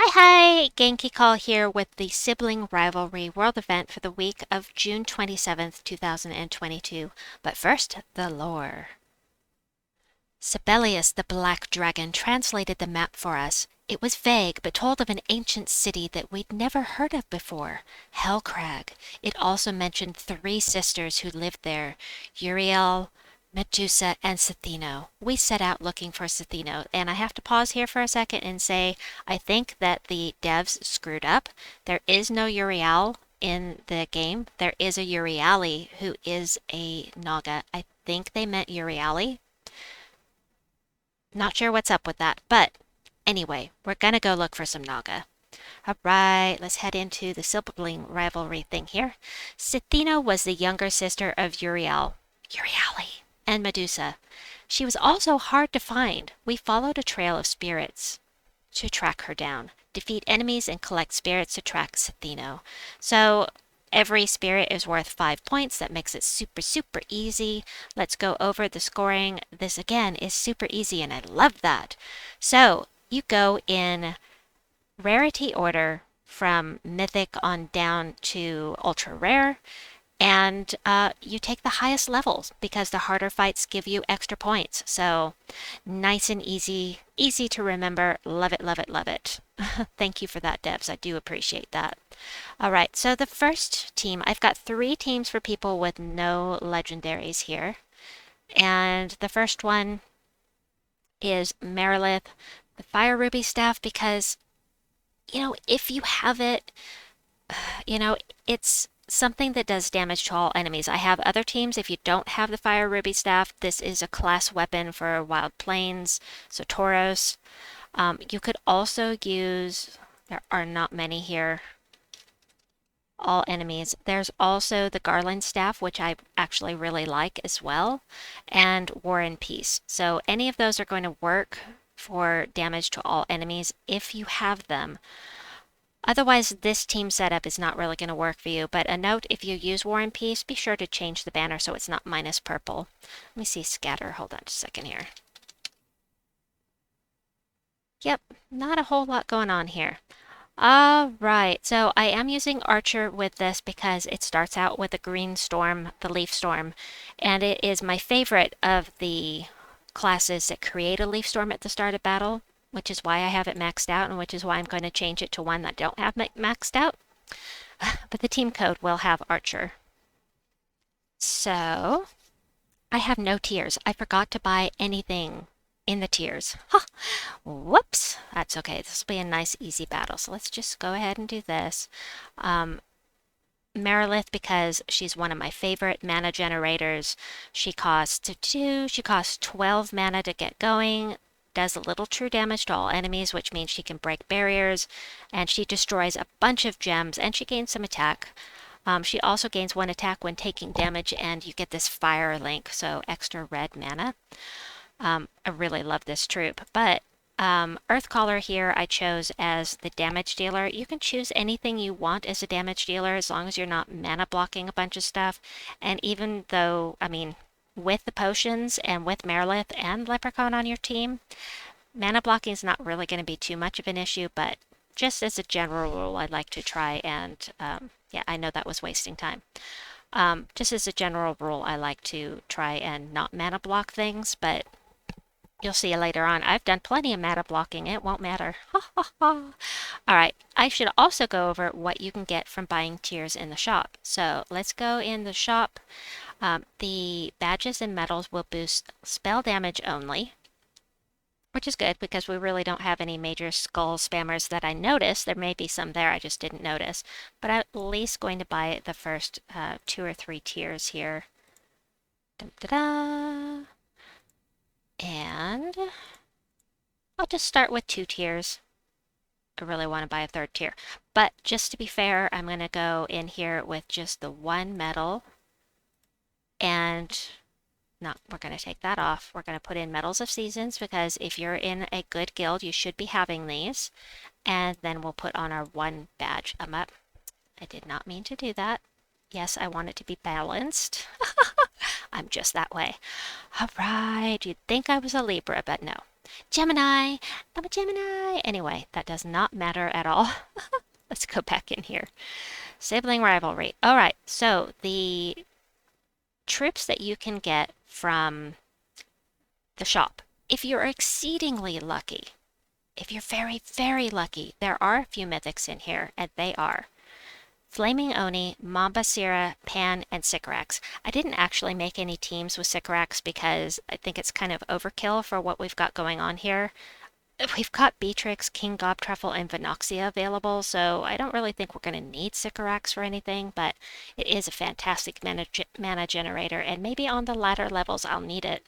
Hi, Genki Call here with the Sibling Rivalry World Event for the week of June 27th, 2022. But first, the lore. Sibelius the Black Dragon translated the map for us. It was vague, but told of an ancient city that we'd never heard of before, Hellcrag. It also mentioned three sisters who lived there, Uriel, Medusa, and Cethino. We set out looking for Cethino, and I have to pause here for a second and say I think that the devs screwed up. There is no Uriel in the game. There is a Uriali who is a Naga. I think they meant Uriali. Not sure what's up with that, but anyway, we're gonna go look for some Naga. All right, let's head into the sibling rivalry thing here. Cethino was the younger sister of Uriali, and Medusa. She was also hard to find. We followed a trail of spirits to track her down. Defeat enemies and collect spirits to track Cethino. So every spirit is worth 5 points. That makes it super easy. Let's go over the scoring. This again is super easy and I love that. So you go in rarity order from mythic on down to ultra rare. And you take the highest levels because the harder fights give you extra points. So nice and easy, easy to remember. Love it, love it, love it. Thank you for that, devs. I do appreciate that. All right, so the first team, I've got 3 teams for people with no legendaries here. And the first one is Marilith, the Fire Ruby staff, because, if you have it, it's something that does damage to all enemies. I have other teams. If you don't have the Fire Ruby staff, this is a class weapon for Wild Plains, so Tauros. You could also use, there are not many here, all enemies. There's also the Garland staff, which I actually really like as well, and War and Peace. So any of those are going to work for damage to all enemies if you have them. Otherwise, this team setup is not really going to work for you, but a note, if you use War and Peace, be sure to change the banner so it's not minus purple. Let me see scatter. Hold on just a second here. Yep, not a whole lot going on here. All right, so I am using Archer with this because it starts out with a green storm, the Leaf Storm, and it is my favorite of the classes that create a Leaf Storm at the start of battle, which is why I have it maxed out and which is why I'm going to change it to one that don't have maxed out. But the team code will have Archer. So I have no tiers. I forgot to buy anything in the tiers. Huh. Whoops. That's okay. This will be a nice easy battle. So let's just go ahead and do this. Marilith, because she's one of my favorite mana generators. She costs 2. She costs 12 mana to get going. Does a little true damage to all enemies, which means she can break barriers, and she destroys a bunch of gems, and she gains some attack. She also gains 1 attack when taking damage, and you get this fire link, so extra red mana. I really love this troop, but Earthcaller here I chose as the damage dealer. You can choose anything you want as a damage dealer as long as you're not mana blocking a bunch of stuff, and even though, with the potions and with Marilith and Leprechaun on your team, mana blocking is not really going to be too much of an issue, but just as a general rule, I'd like to try and, yeah, I know that was wasting time. Just as a general rule, I like to try and not mana block things, but you'll see later on, I've done plenty of mana blocking. It won't matter. All right, I should also go over what you can get from buying tiers in the shop. So let's go in the shop. The badges and medals will boost spell damage only, which is good because we really don't have any major skull spammers that I noticed. There may be some there, I just didn't notice. But I'm at least going to buy the first 2 or 3 tiers here. Dun, da, da. And I'll just start with 2 tiers. I really want to buy a 3rd tier. But just to be fair, I'm going to go in here with just the 1 medal. And no, we're going to take that off. We're going to put in Medals of Seasons because if you're in a good guild, you should be having these. And then we'll put on our 1 badge. I did not mean to do that. Yes, I want it to be balanced. I'm just that way. All right, you'd think I was a Libra, but no. Gemini! I'm a Gemini! Anyway, that does not matter at all. Let's go back in here. Sibling rivalry. All right, so the troops that you can get from the shop, if you're exceedingly lucky, if you're very, very lucky, there are a few mythics in here, and they are Flaming Oni, Mambasira, Pan, and Sycorax. I didn't actually make any teams with Sycorax because I think it's kind of overkill for what we've got going on here. We've got Beetrix, King Gobtruffle, and Venoxia available, so I don't really think we're going to need Sycorax for anything, but it is a fantastic mana generator, and maybe on the latter levels I'll need it.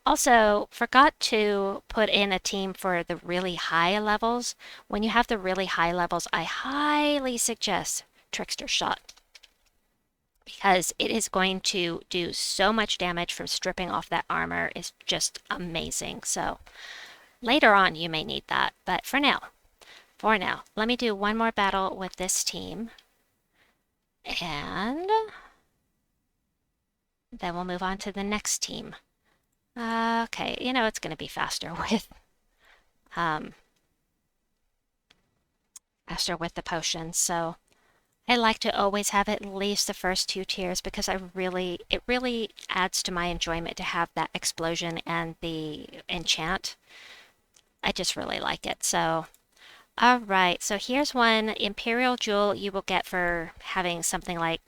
Also, forgot to put in a team for the really high levels. When you have the really high levels, I highly suggest Trickster Shot because it is going to do so much damage from stripping off that armor. It's just amazing. So later on, you may need that, but for now, let me do one more battle with this team, and then we'll move on to the next team. Okay, you know it's going to be faster with the potions, so I like to always have at least the first 2 tiers because it really adds to my enjoyment to have that explosion and the enchant. I just really like it. So, all right. So here's one Imperial Jewel you will get for having something like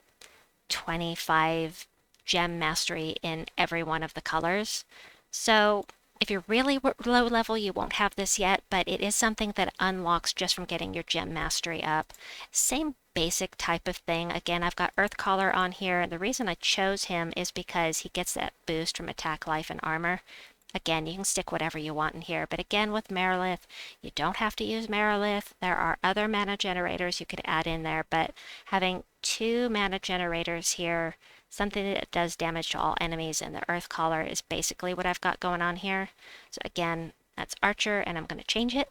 25 gem mastery in every one of the colors. So if you're really low level, you won't have this yet, but it is something that unlocks just from getting your gem mastery up. Same basic type of thing. Again, I've got Earthcaller on here, and the reason I chose him is because he gets that boost from attack, life, and armor. Again, you can stick whatever you want in here, but again with Marilith, you don't have to use Marilith. There are other mana generators you could add in there, but having 2 mana generators here, something that does damage to all enemies, and the Earthcaller is basically what I've got going on here. So again, that's Archer, and I'm going to change it.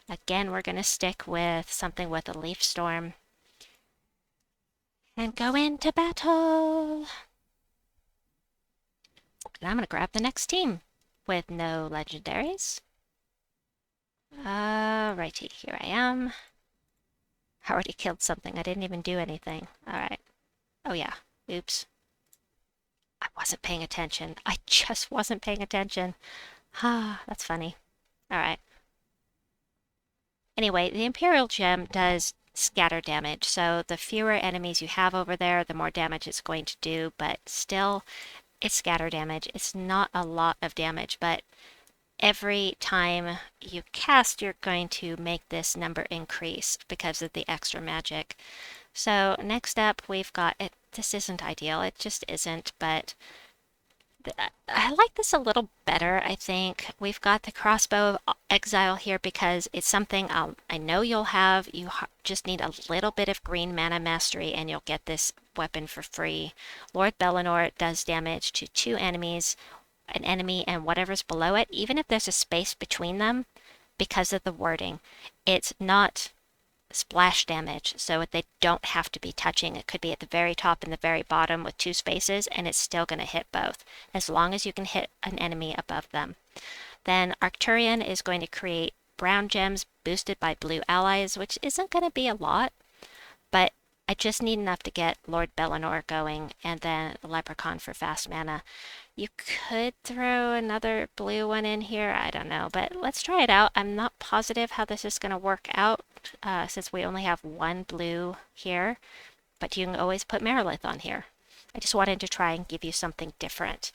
Again, we're going to stick with something with a Leaf Storm and go into battle. And I'm going to grab the next team with no legendaries. Alrighty, here I am. I already killed something. I didn't even do anything. Alright. Oh yeah. Oops. I wasn't paying attention. I just wasn't paying attention. Ah, that's funny. Alright. Anyway, the Imperial Gem does scatter damage, so the fewer enemies you have over there, the more damage it's going to do, but still, it's scatter damage. It's not a lot of damage, but every time you cast, you're going to make this number increase because of the extra magic. So next up, we've got it. This isn't ideal. It just isn't, but I like this a little better, I think. We've got the Crossbow of Exile here because it's something I know you'll have. You just need a little bit of green mana mastery and you'll get this weapon for free. Lord Belanor does damage to 2 enemies, an enemy and whatever's below it, even if there's a space between them because of the wording. It's not splash damage, so they don't have to be touching. It could be at the very top and the very bottom with 2 spaces, and it's still going to hit both, as long as you can hit an enemy above them. Then Arcturian is going to create brown gems boosted by blue allies, which isn't going to be a lot, but I just need enough to get Lord Belanor going, and then the Leprechaun for fast mana. You could throw another blue one in here, I don't know, but let's try it out. I'm not positive how this is going to work out since we only have 1 blue here, but you can always put Marilith on here. I just wanted to try and give you something different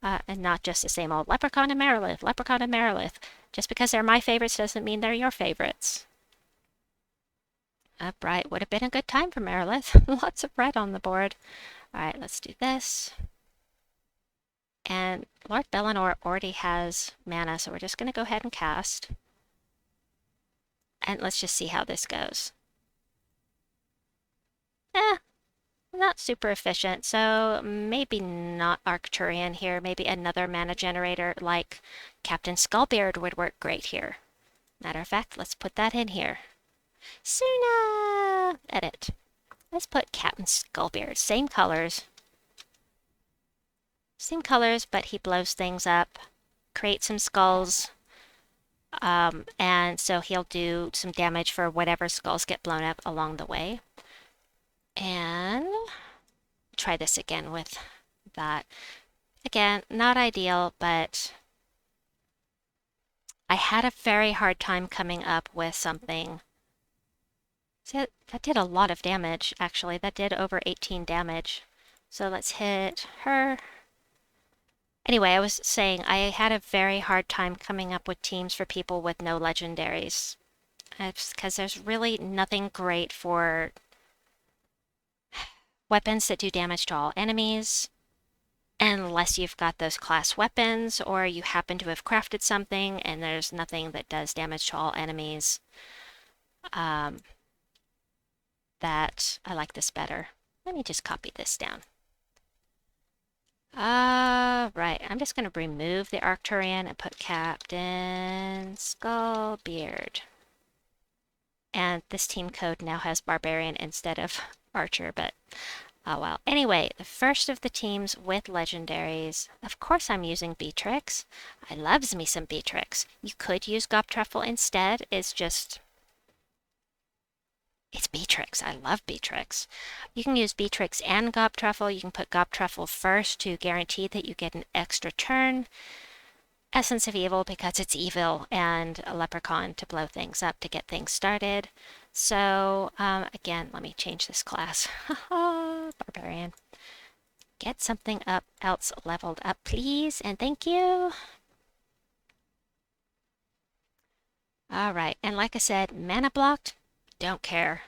and not just the same old Leprechaun and Marilith, Leprechaun and Marilith. Just because they're my favorites doesn't mean they're your favorites. Bright would have been a good time for Marilith. Lots of red on the board. Alright, let's do this. And Lord Belanor already has mana, so we're just going to go ahead and cast. And let's just see how this goes. Not super efficient, so maybe not Arcturian here. Maybe another mana generator like Captain Skullbeard would work great here. Matter of fact, let's put that in here. Suna! Edit. Let's put Captain Skullbeard. Same colors. Same colors, but he blows things up. Create some skulls. And so he'll do some damage for whatever skulls get blown up along the way. And try this again with that. Again, not ideal, but I had a very hard time coming up with something. See, that did a lot of damage, actually. That did over 18 damage. So let's hit her. Anyway, I was saying I had a very hard time coming up with teams for people with no legendaries. Because there's really nothing great for weapons that do damage to all enemies, unless you've got those class weapons or you happen to have crafted something and there's nothing that does damage to all enemies. That I like this better. Let me just copy this down. Right, I'm just going to remove the Arcturian and put Captain Skullbeard. And this team code now has Barbarian instead of Archer, but oh well. Anyway, the first of the teams with Legendaries. Of course I'm using Beetrix. I loves me some Beetrix. You could use Gobtruffle instead. It's Beetrix. I love Beetrix. You can use Beetrix and Gobtruffle. You can put Gobtruffle first to guarantee that you get an extra turn. Essence of Evil because it's evil, and a Leprechaun to blow things up to get things started. So, again, let me change this class. Barbarian. Get something else leveled up, please, and thank you. Alright, and like I said, mana blocked, don't care.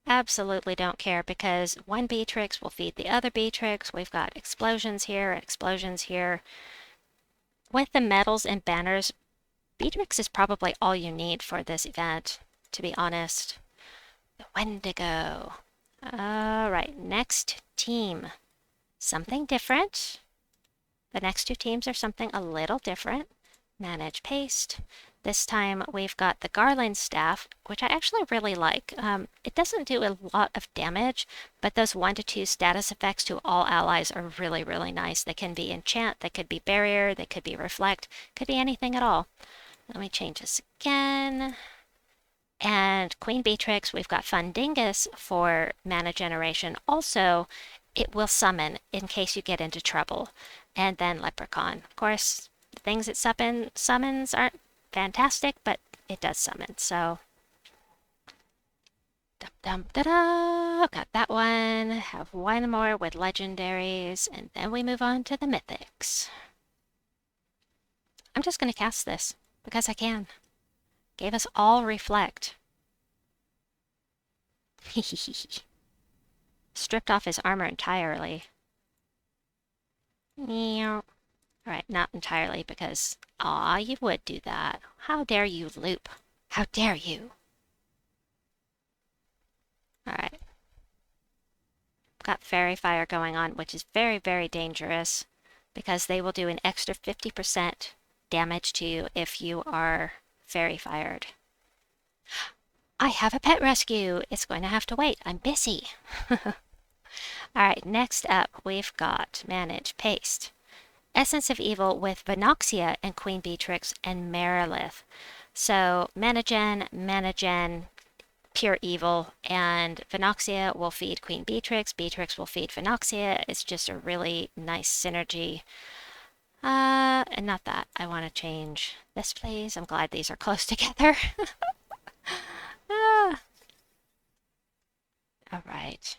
Absolutely don't care, because one Beetrix will feed the other Beetrix. We've got explosions here, explosions here. With the medals and banners, Beetrix is probably all you need for this event, to be honest. The Wendigo. Alright, next team. Something different. The next two teams are something a little different. Manage paste. This time we've got the Garland staff, which I actually really like. It doesn't do a lot of damage, but those 1 to 2 status effects to all allies are really, really nice. They can be enchant, they could be barrier, they could be reflect, could be anything at all. Let me change this again. And Queen Beetrix, we've got Fundingus for mana generation. Also, it will summon in case you get into trouble. And then Leprechaun. Of course, the things it summons aren't fantastic, but it does summon, so got that one. Have one more with Legendaries, and then we move on to the Mythics. I'm just going to cast this because I can. Gave us all reflect. Stripped off his armor entirely. Alright, not entirely, because, aw, you would do that. How dare you loop? How dare you? Alright. Got Fairy Fire going on, which is very, very dangerous, because they will do an extra 50% damage to you if you are Fairy Fired. I have a pet rescue! It's going to have to wait. I'm busy. Alright, next up, we've got Manage Paste. Essence of Evil with Venoxia and Queen Beetrix and Marilith. So, mana gen, pure evil, and Venoxia will feed Queen Beetrix. Beetrix will feed Venoxia. It's just a really nice synergy. And not that. I want to change this, please. I'm glad these are close together. Alright.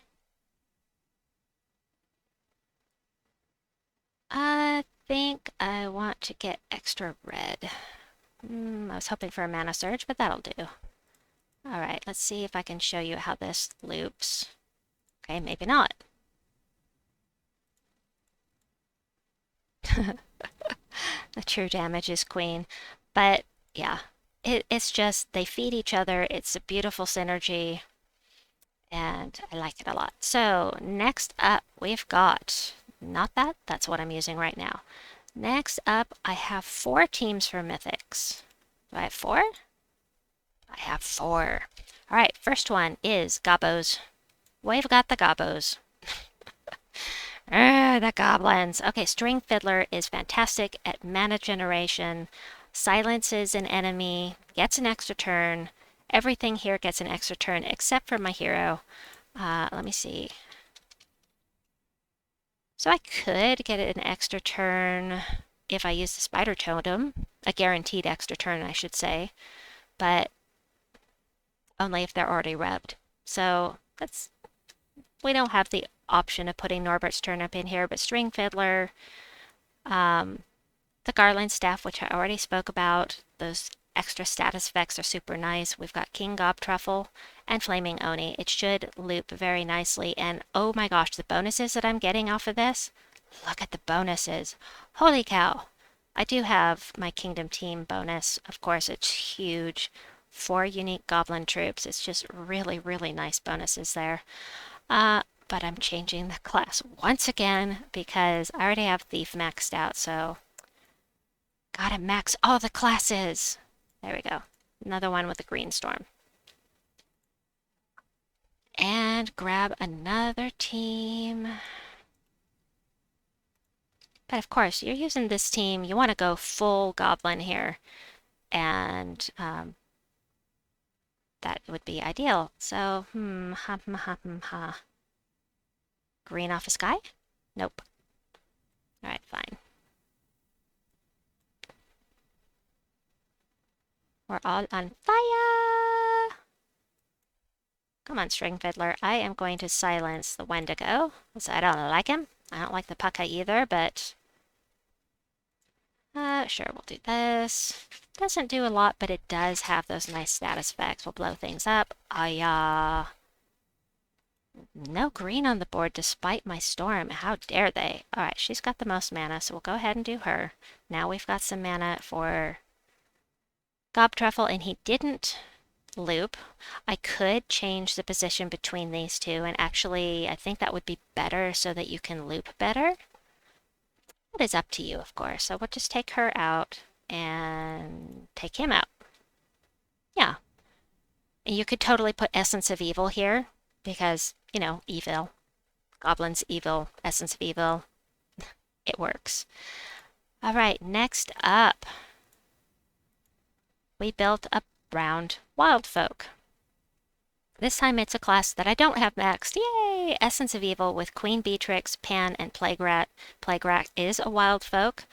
I think I want to get extra red. I was hoping for a mana surge, but that'll do. Alright, let's see if I can show you how this loops. Okay, maybe not. The true damage is Queen. But, yeah. It's just, they feed each other. It's a beautiful synergy. And I like it a lot. So, next up, we've got... Not that. That's what I'm using right now. Next up, I have 4 teams for Mythics. Do I have 4? I have 4. Alright, first one is Gobos. We've got the Gobos. The goblins. Okay, Stringfiddler is fantastic at mana generation. silences an enemy, gets an extra turn. Everything here gets an extra turn except for my hero. Let me see. So I could get an extra turn if I use the spider totem, a guaranteed extra turn, I should say, but only if they're already rebbed. So we don't have the option of putting Norbert's turnip in here, but Stringfiddler, the Garland staff, which I already spoke about, those extra status effects are super nice. We've got King Gobtruffle and Flaming Oni. It should loop very nicely. And oh my gosh, the bonuses that I'm getting off of this, look at the bonuses. Holy cow. I do have my Kingdom Team bonus. Of course, it's huge. 4 unique Goblin troops. It's just really, really nice bonuses there. But I'm changing the class once again because I already have Thief maxed out, so gotta max all the classes. There we go. Another one with a green storm. And grab another team. But of course, you're using this team. You want to go full goblin here. And that would be ideal. So, green off a sky? Nope. All right, fine. We're all on fire! Come on, Stringfiddler. I am going to silence the Wendigo, because I don't like him. I don't like the Pucka either, but... sure, we'll do this. Doesn't do a lot, but it does have those nice status effects. We'll blow things up. No green on the board despite my storm. How dare they? Alright, she's got the most mana, so we'll go ahead and do her. Now we've got some mana for Gobtruffle, and he didn't loop. I could change the position between these two, and actually I think that would be better so that you can loop better. It is up to you, of course. So we'll just take her out and take him out. Yeah. You could totally put Essence of Evil here because, you know, evil. Goblins evil, Essence of Evil. It works. All right, next up. We built a round Wild Folk. This time it's a class that I don't have maxed. Yay! Essence of Evil with Queen Beetrix, Pan, and Plague Rat. Plague Rat is a Wild Folk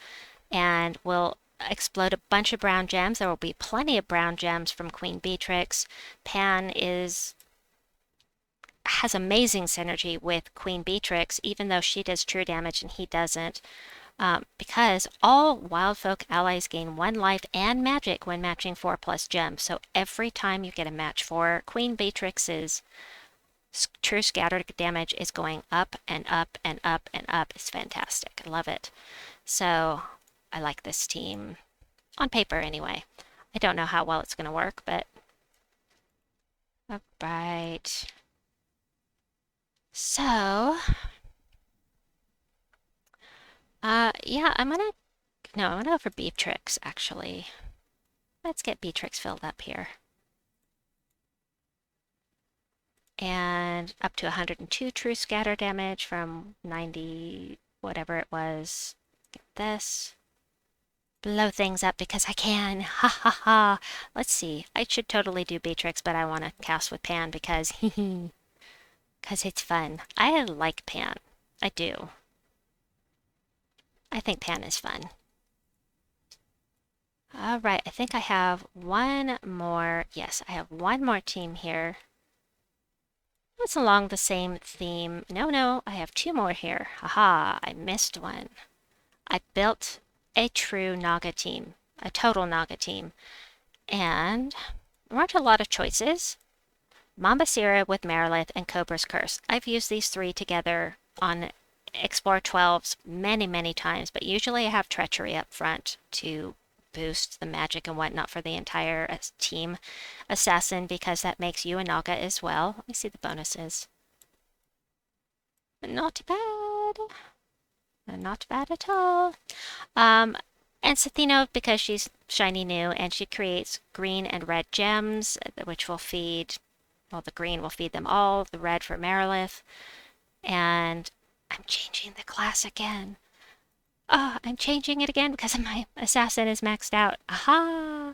and will explode a bunch of brown gems. There will be plenty of brown gems from Queen Beetrix. Pan has amazing synergy with Queen Beetrix, even though she does true damage and he doesn't. Because all wild folk allies gain 1 life and magic when matching 4+ gems. So every time you get a match for Queen Beetrix's true scatter damage is going up and up and up and up. It's fantastic. I love it. So I like this team on paper anyway. I don't know how well it's going to work, but all right. So yeah, I'm gonna go for Beetrix, actually. Let's get Beetrix filled up here. And up to 102 true scatter damage from 90, whatever it was. Get this. Blow things up because I can. Ha ha ha. Let's see. I should totally do Beetrix, but I want to cast with Pan because it's fun. I like Pan. I do. I think Pan is fun. All right, I think I have one more. Yes, I have one more team here. It's along the same theme. No, I have 2 more here. Haha, I missed one. I built a true Naga team, a total Naga team. And there aren't a lot of choices. Mambasira with Marilith and Cobra's Curse. I've used these 3 together on Explore 12s many, many times, but usually I have Treachery up front to boost the magic and whatnot for the entire team. Assassin, because that makes you a Naga as well. Let me see the bonuses. Not bad. Not bad at all. And Sathino, because she's shiny new, and she creates green and red gems, which will feed, well, the green will feed them all, the red for Marilith, and I'm changing the class again. Oh, I'm changing it again because my assassin is maxed out. Aha!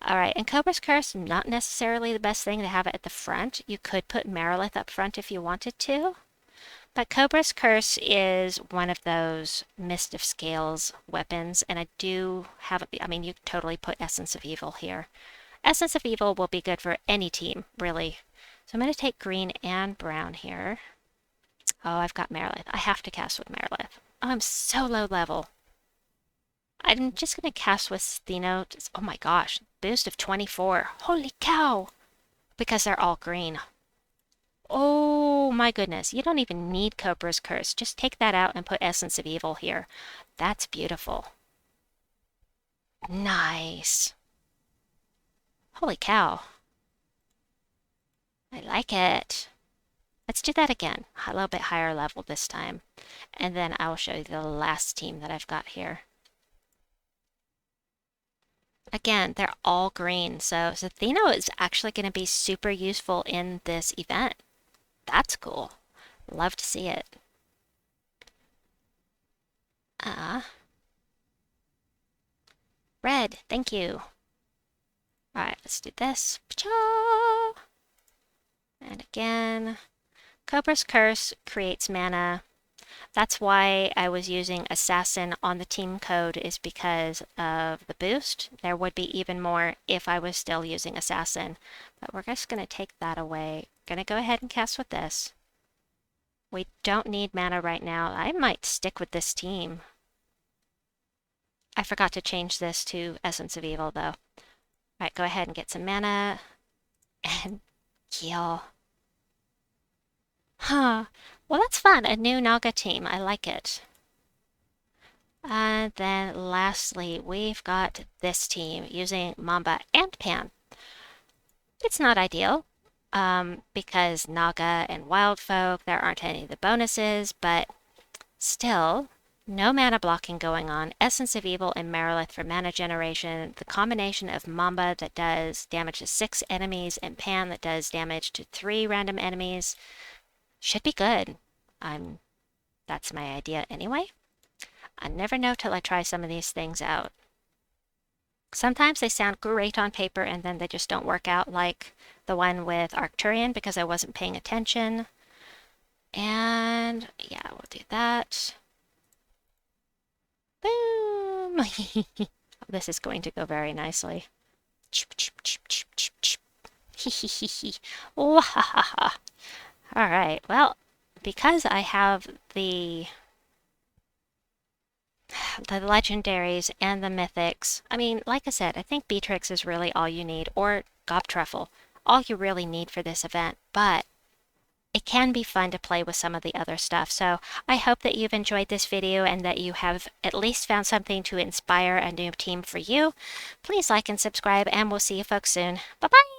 Alright, and Cobra's Curse, not necessarily the best thing to have it at the front. You could put Marilith up front if you wanted to. But Cobra's Curse is one of those Mist of Scales weapons, and I do have, I mean, you totally put Essence of Evil here. Essence of Evil will be good for any team, really. So I'm going to take green and brown here. Oh, I've got Marilith. I have to cast with Marilith. Oh, I'm so low level. I'm just going to cast with Stheno. Oh my gosh, boost of 24. Holy cow! Because they're all green. Oh my goodness, you don't even need Cobra's Curse. Just take that out and put Essence of Evil here. That's beautiful. Nice. Holy cow. I like it. Let's do that again. A little bit higher level this time. And then I will show you the last team that I've got here. Again, they're all green, so Zatheno is actually going to be super useful in this event. That's cool. Love to see it. Red, thank you. Alright, let's do this. And again, Cobra's Curse creates mana. That's why I was using Assassin on the team code, is because of the boost. There would be even more if I was still using Assassin. But we're just going to take that away. Going to go ahead and cast with this. We don't need mana right now. I might stick with this team. I forgot to change this to Essence of Evil, though. Alright, go ahead and get some mana. And heal. Huh. Well, that's fun. A new Naga team. I like it. And then lastly, we've got this team using Mamba and Pan. It's not ideal, because Naga and Wild Folk, there aren't any of the bonuses, but still, no mana blocking going on. Essence of Evil and Marilith for mana generation. The combination of Mamba that does damage to 6 enemies and Pan that does damage to 3 random enemies should be good. That's my idea anyway. I never know till I try some of these things out. Sometimes they sound great on paper and then they just don't work out, like the one with Arcturian, because I wasn't paying attention. And yeah, we'll do that. Boom! This is going to go very nicely. Alright, well, because I have the Legendaries and the Mythics, I mean, like I said, I think Beetrix is really all you need, or Gobtruffle, all you really need for this event, but it can be fun to play with some of the other stuff. So I hope that you've enjoyed this video and that you have at least found something to inspire a new team for you. Please like and subscribe, and we'll see you folks soon. Bye-bye!